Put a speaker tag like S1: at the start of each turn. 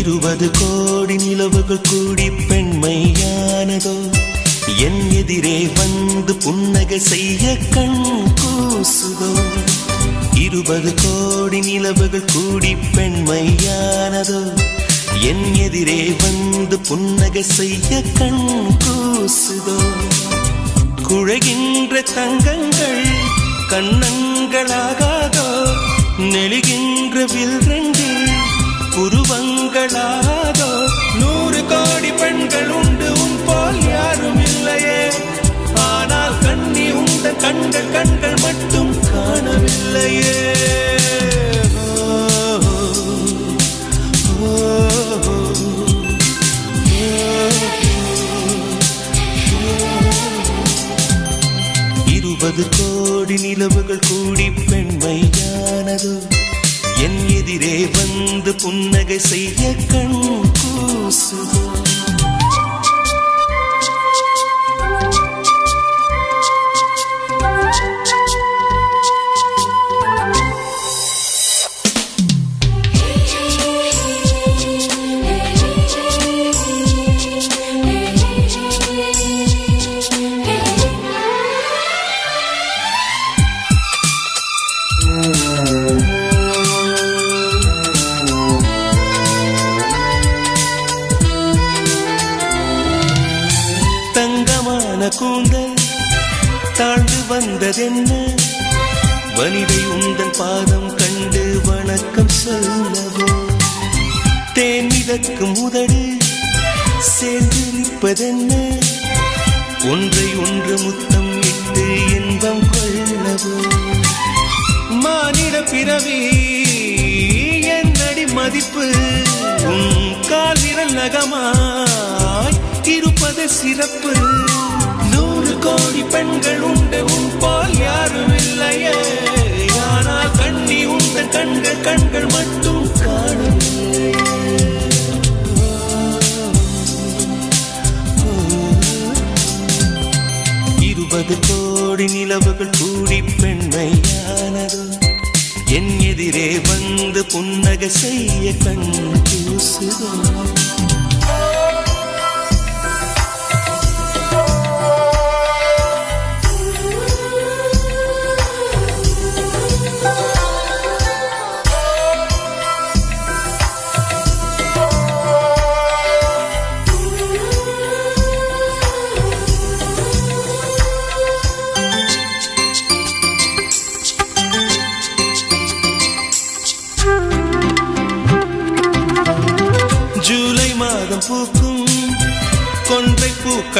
S1: 20 கோடி நிலவுகள் கூடி பெண்மையானதோ என் எதிரே வந்து புன்னகை செய்ய கண் கூசுதோ 20 கோடி நிலவுகள் கூடி பெண்மையானதோ என் எதிரே வந்து புன்னகை செய்ய கண் கூசுதோ குழைகின்ற தங்கங்கள் கண்ணங்களாகாதோ நெளிகின்ற வில்ரங்கில் புருவங்களாதோ 100 கோடி பெண்கள் உண்டு உன் போல் யாரும் இல்லையே ஆனால் கண்ணி உந்த கண்கள் கண்கள் மட்டும் காணவில்லையே கோடி நிலவுகள் கூடி பெண்மையானதோ என் எதிரே வந்து புன்னகை செய்ய கண் கூசுதோ தங்கமான கூந்தல் தாழ்ந்து வந்ததென்ன வனிதை உந்தன் பாதம் கண்டு வணக்கம் சொல்லவோ தேன் மிதக்கும் உதடு சேர்ந்து நிற்பதென்ன ஒன்றை ஒன்று முத்தம் இட்டு இன்பம் கொள்ளவோ மானிட பிறவி என்னடி மதிப்பு உன் கால் விரல் நகமாய் இருப்பது சிறப்பு 100 கோடி பெண்கள் உண்டு உன் போல் யாரும் இல்லையே ஆனால் கண்ணி உந்த கண்கள் கண்கள் மட்டும் காணவில்லை 20 கோடி நிலவுகள் கூடி பெண்மையானதோ என் எதிரே வந்து புன்னகை செய்ய கண் கூசுதோ ஜூலை மாதம் பூக்கும் கொன்றை பூக்கள்